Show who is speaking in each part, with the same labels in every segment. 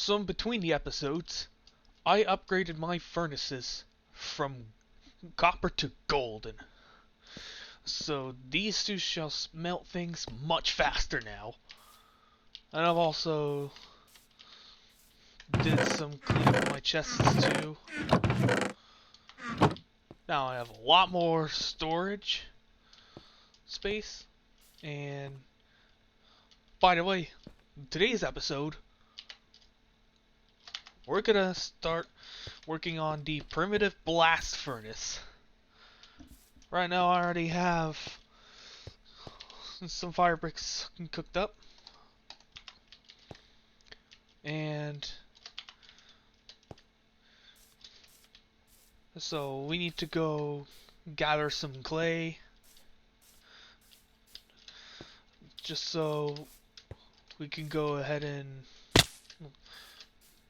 Speaker 1: So in between the episodes, I upgraded my furnaces from copper to golden. So these two shall smelt things much faster now. And I've also did some cleanup of my chests too. Now I have a lot more storage space. And by the way, in today's episode, we're gonna start working on the primitive blast furnace. Right now I already have some fire bricks cooked up. And so we need to go gather some clay just so we can go ahead and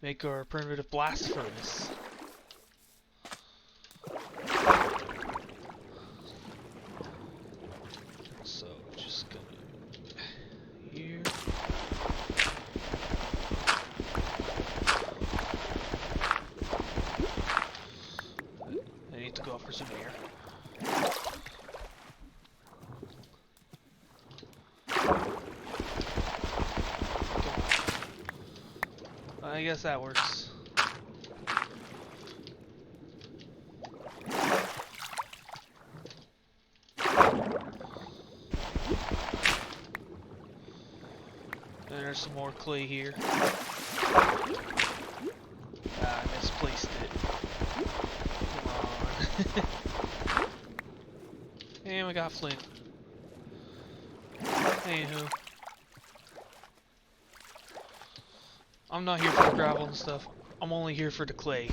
Speaker 1: make our primitive blast furnace. So just gonna here. I need to go up for some air. I guess that works. And there's some more clay here. I misplaced it. Come on. And we got flint. Anywho. I'm not here for the gravel and stuff. I'm only here for the clay.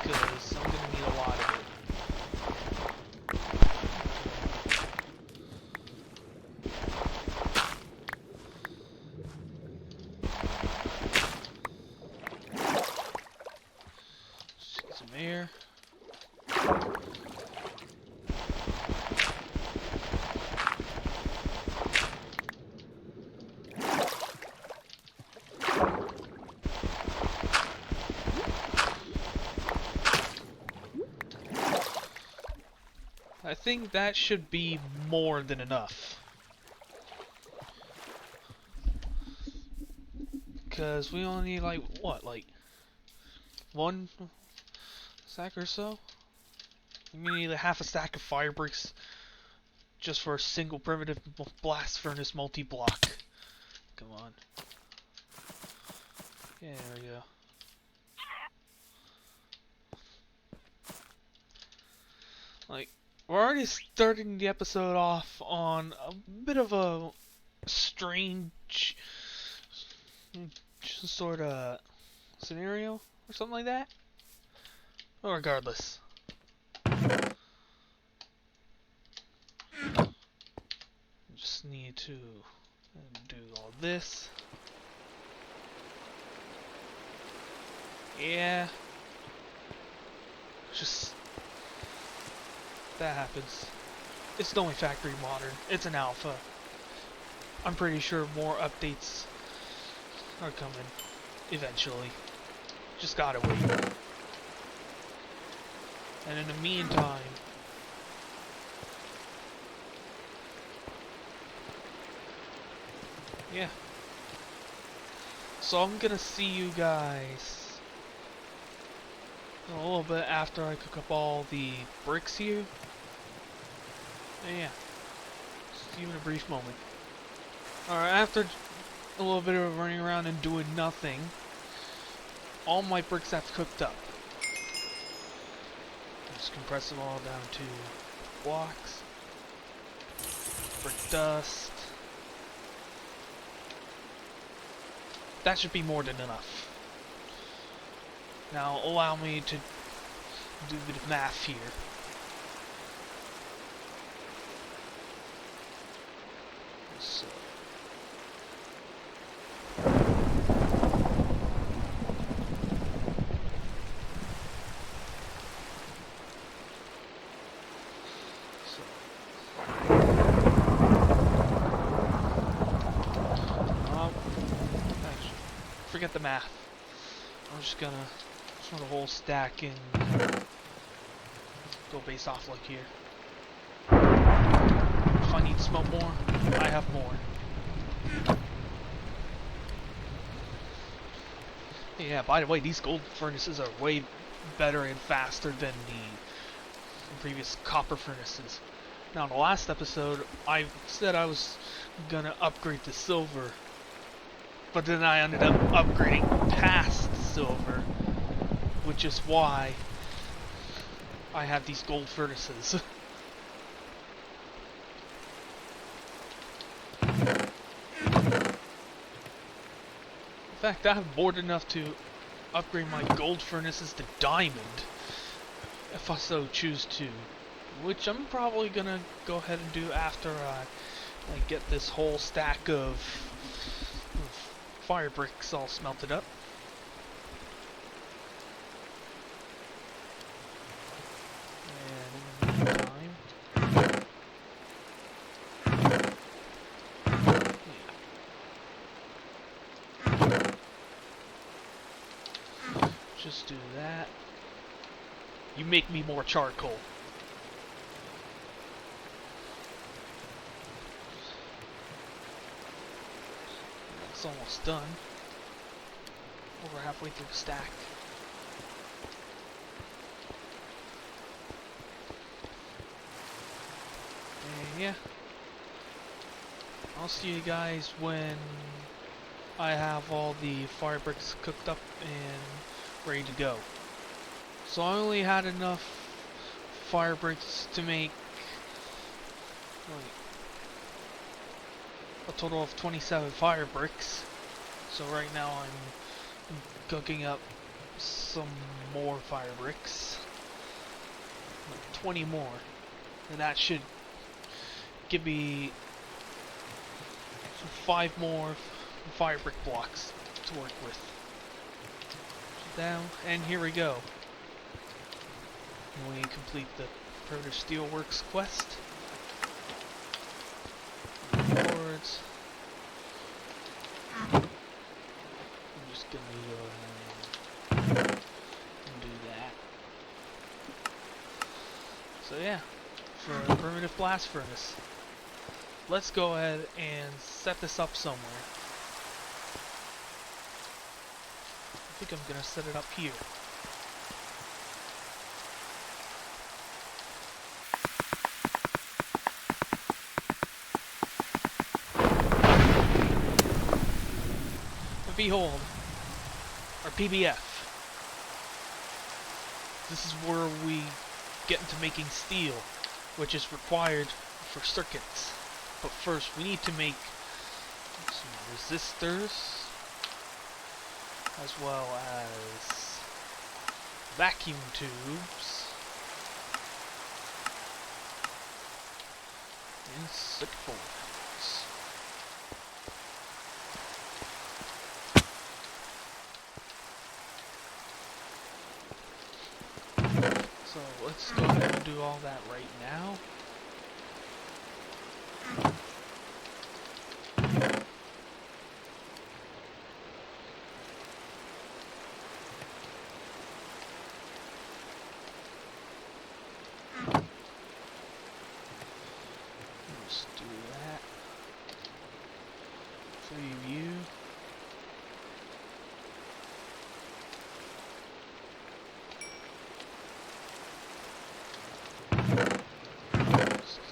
Speaker 1: Because I'm gonna need a lot of it. Just get some air. I think that should be more than enough. Because we only need like, what, like one stack or so? We need a half a stack of fire bricks just for a single primitive blast furnace multi-block. Come on. Yeah, there we go. Like, we're already starting the episode off on a bit of a strange sort of scenario or something like that. Well, regardless. Just need to do all this. Yeah. Just that happens. It's Nomifactory Modern. It's an alpha. I'm pretty sure more updates are coming eventually. Just gotta wait. And in the meantime, yeah. So I'm gonna see you guys a little bit after I cook up all the bricks here. And yeah, see you in a brief moment. Alright, after a little bit of running around and doing nothing, all my bricks have cooked up. Just compress them all down to blocks, brick dust. That should be more than enough. Now allow me to do a bit of math here. So actually, forget the math. I'm just gonna throw the whole stack in. Go base off like here. If I need to smelt more, I have more. Yeah, by the way, these gold furnaces are way better and faster than the previous copper furnaces. Now, in the last episode, I said I was gonna upgrade to silver, but then I ended up upgrading past silver, which is why I have these gold furnaces. In fact, I'm bored enough to upgrade my gold furnaces to diamond, if I so choose to, which I'm probably gonna go ahead and do after I get this whole stack of fire bricks all smelted up. And in the meantime, just do that. You make me more charcoal. It's almost done. Over halfway through the stack. And yeah. I'll see you guys when I have all the fire bricks cooked up and ready to go. So I only had enough fire bricks to make a total of 27 fire bricks. So right now I'm cooking up some more fire bricks. 20 more. And that should give me 5 more fire brick blocks to work with. Down, and here we go. When we complete the First Steelworks quest. Boards. I'm just gonna go ahead and do that. So yeah, for a primitive blast furnace. Let's go ahead and set this up somewhere. I think I'm gonna set it up here. And behold, our PBF. This is where we get into making steel, which is required for circuits. But first, we need to make some resistors, as well as vacuum tubes, and circuit boards. So let's go ahead and do all that right now. Let's do that. Preview.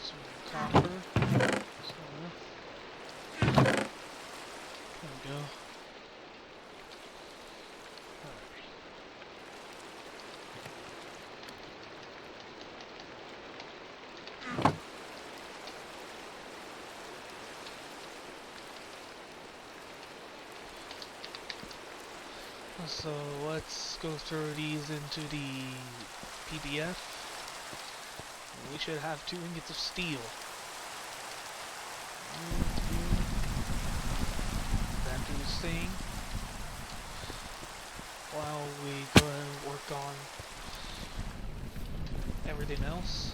Speaker 1: Some copper. There we go. So let's go throw these into the PBF. We should have 2 ingots of steel. Then do this thing while we go ahead and work on everything else.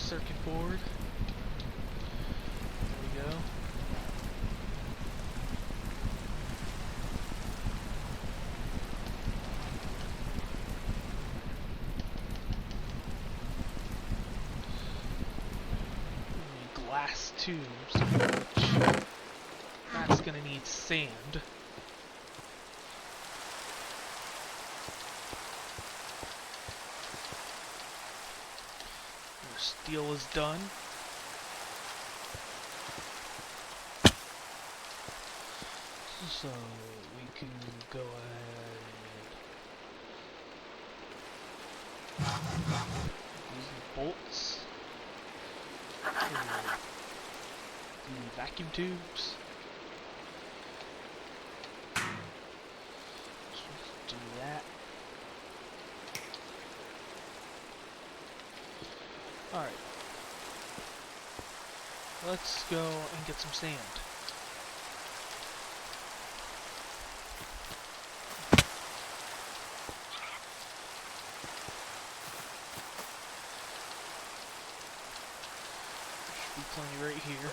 Speaker 1: circuit board. There we go. Glass tubes, which that's gonna need sand. Our steel is done. So we can go ahead and use the bolts for the vacuum tubes. Just do that. Alright. Let's go and get some sand. Should be plenty right here.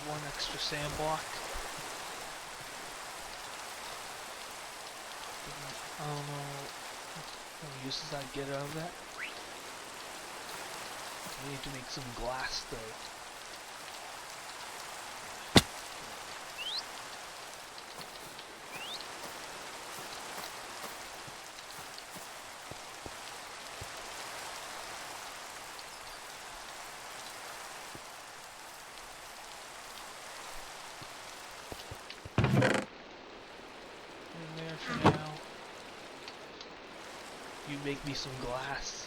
Speaker 1: One extra sand block. I don't know what uses I get out of that. I need to make some glass though. For now. You make me some glass.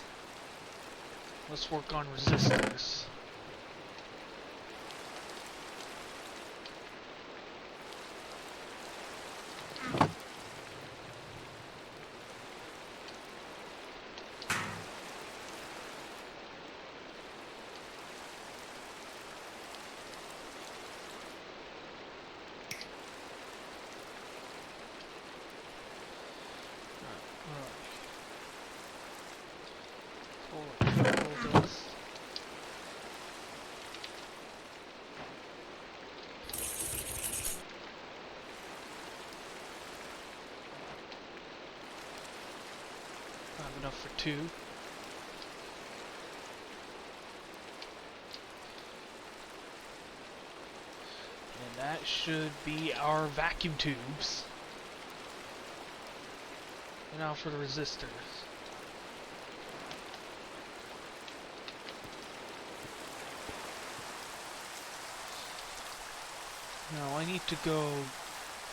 Speaker 1: Let's work on resistors. Enough for two. And that should be our vacuum tubes. And now for the resistors. Now I need to go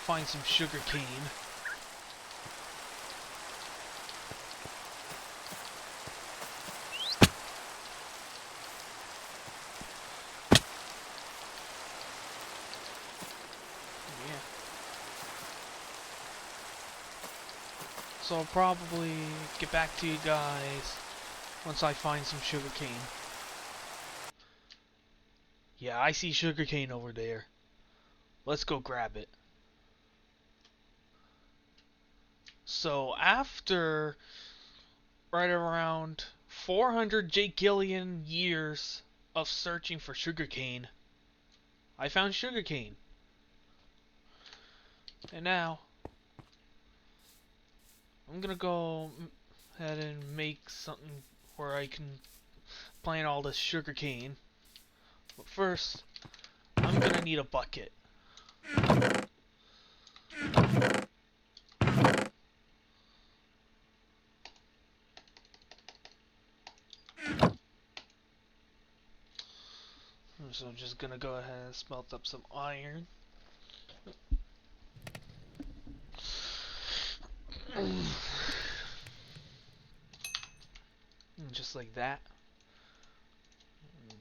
Speaker 1: find some sugar cane. So I'll probably get back to you guys once I find some sugarcane. Yeah, I see sugarcane over there. Let's go grab it. So after right around 400 Jagillion years of searching for sugarcane, I found sugarcane. And now I'm gonna go ahead and make something where I can plant all this sugarcane. But first, I'm gonna need a bucket. So I'm just gonna go ahead and smelt up some iron. just like that.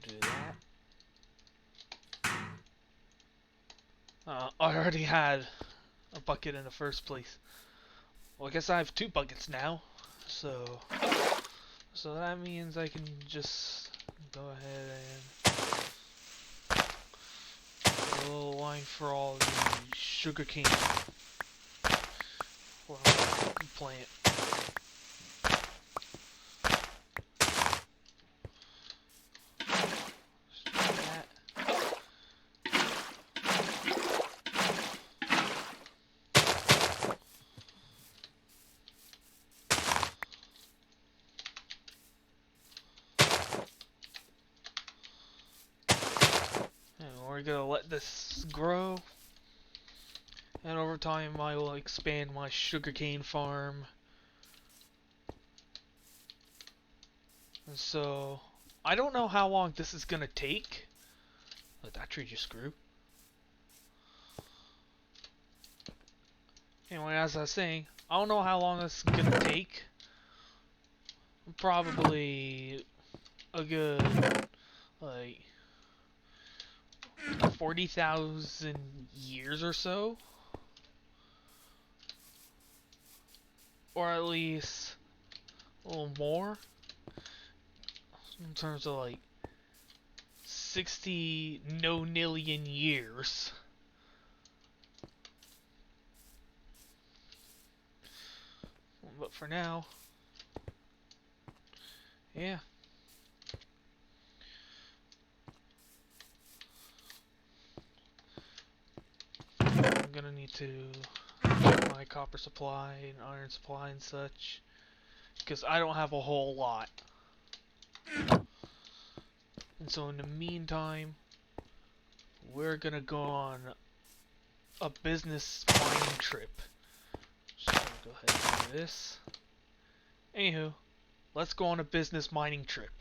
Speaker 1: Do that. I already had a bucket in the first place. Well, I guess I have 2 buckets now. So that means I can just go ahead and put a little line for all the sugarcane plant. We're gonna let this grow, and over time I will expand my sugarcane farm. And so, I don't know how long this is gonna take. Let that tree just grew. Anyway, as I was saying, I don't know how long this is gonna take. Probably a good, like, 40,000 years or so. Or at least a little more. In terms of like 60 nonillion years. But for now, yeah. I'm gonna need to check my copper supply and iron supply and such, because I don't have a whole lot. And so in the meantime, we're gonna go on a business mining trip. Just gonna go ahead and do this. Anywho, let's go on a business mining trip.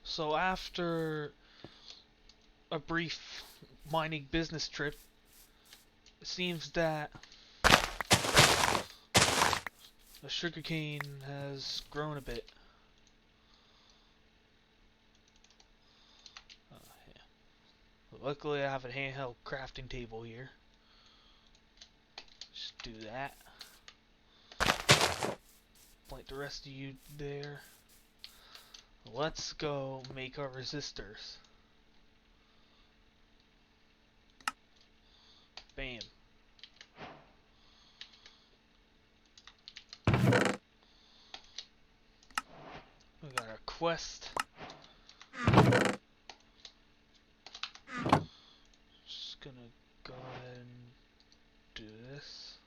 Speaker 1: So after a brief mining business trip, it seems that the sugarcane has grown a bit. Yeah. Luckily I have a handheld crafting table here. Just do that. Plant the rest of you there. Let's go make our resistors. Bam. We got our quest. Just gonna go ahead and do this.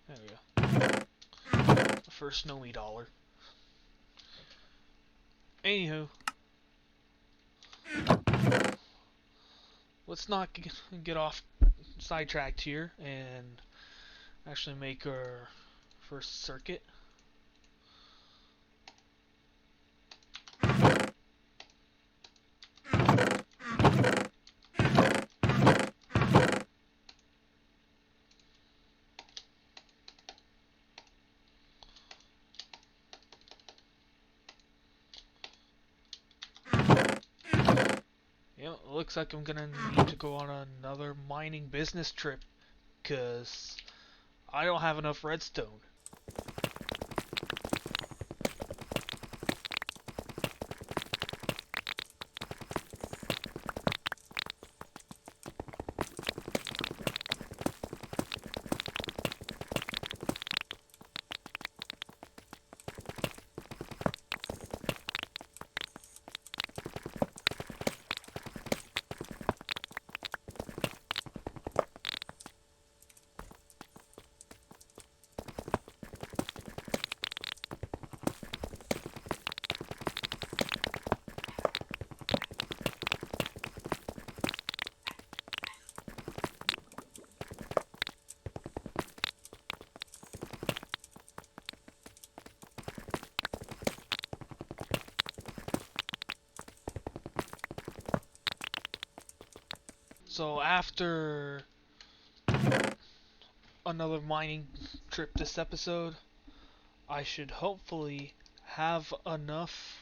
Speaker 1: There we go. The first Nomi dollar. Anywho, let's not get off sidetracked here and actually make our first circuit. looks like I'm gonna need to go on another mining business trip, cause I don't have enough redstone. So after another mining trip this episode, I should hopefully have enough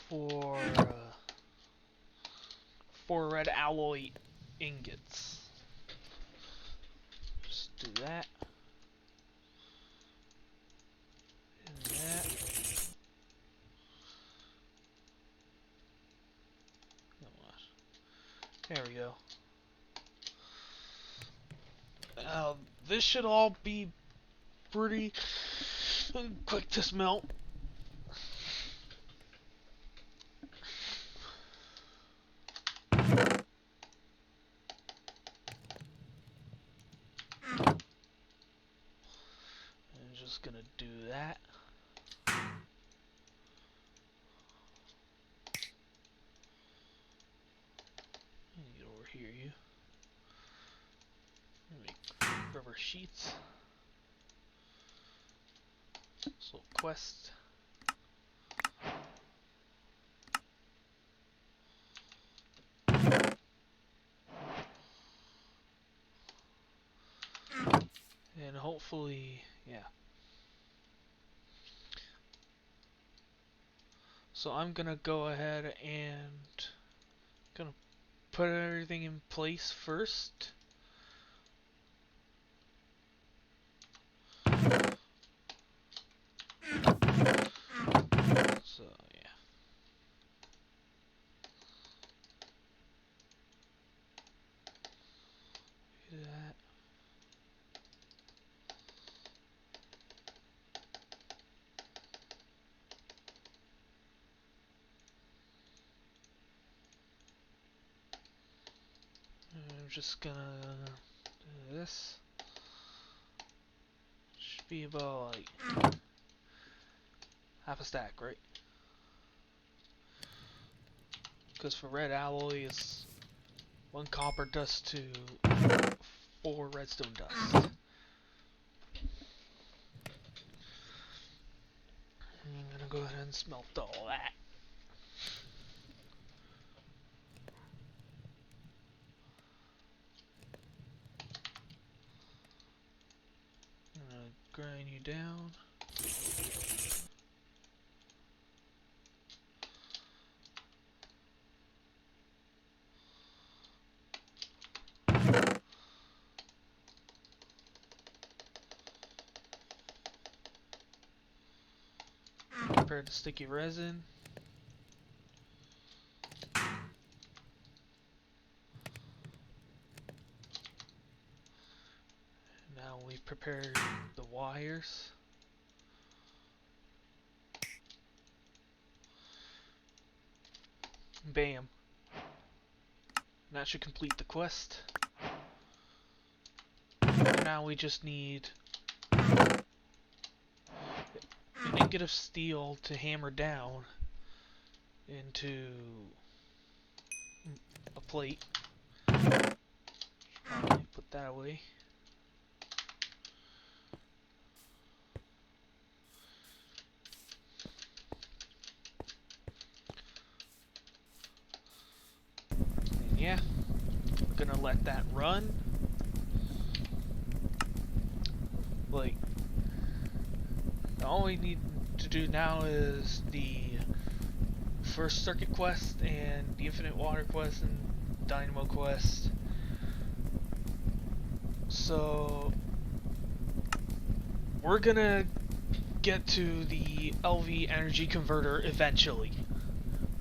Speaker 1: for red alloy ingots. Just do that. And that. There we go. This should all be pretty quick to smelt. I'm just gonna do that. Get over here, you. Make rubber sheets. So quest. And hopefully, yeah. So I'm gonna go ahead and gonna put everything in place first. So yeah. Do that. I'm just gonna do this. Should be about like half a stack, right? Because for red alloy, it's 1 copper dust to 4 redstone dust. I'm gonna go ahead and smelt all that. I'm gonna grind you down. Prepare the sticky resin. Now we've prepared the wires. Bam. That should complete the quest. Now we just need an ingot of steel to hammer down into a plate. Probably put that away. And yeah, I'm gonna let that run. Like, all we need to do now is the First Circuit quest and the Infinite Water quest and Dynamo quest. So we're gonna get to the LV energy converter eventually.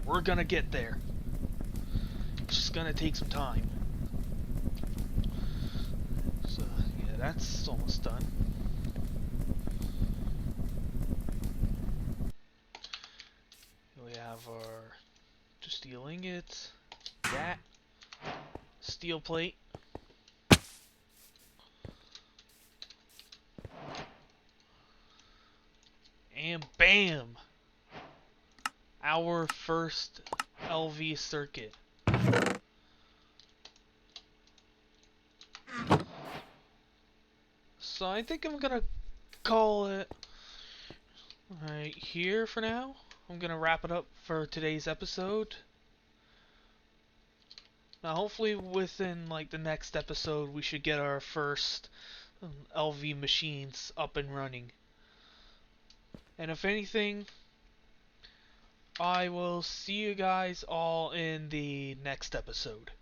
Speaker 1: We're gonna get there. It's just gonna take some time. So yeah, that's almost done. We have our two steel ingots, that steel plate, and bam! Our first LV circuit. So I think I'm gonna call it right here for now. I'm gonna wrap it up for today's episode. Now hopefully within like the next episode we should get our first LV machines up and running. And if anything, I will see you guys all in the next episode.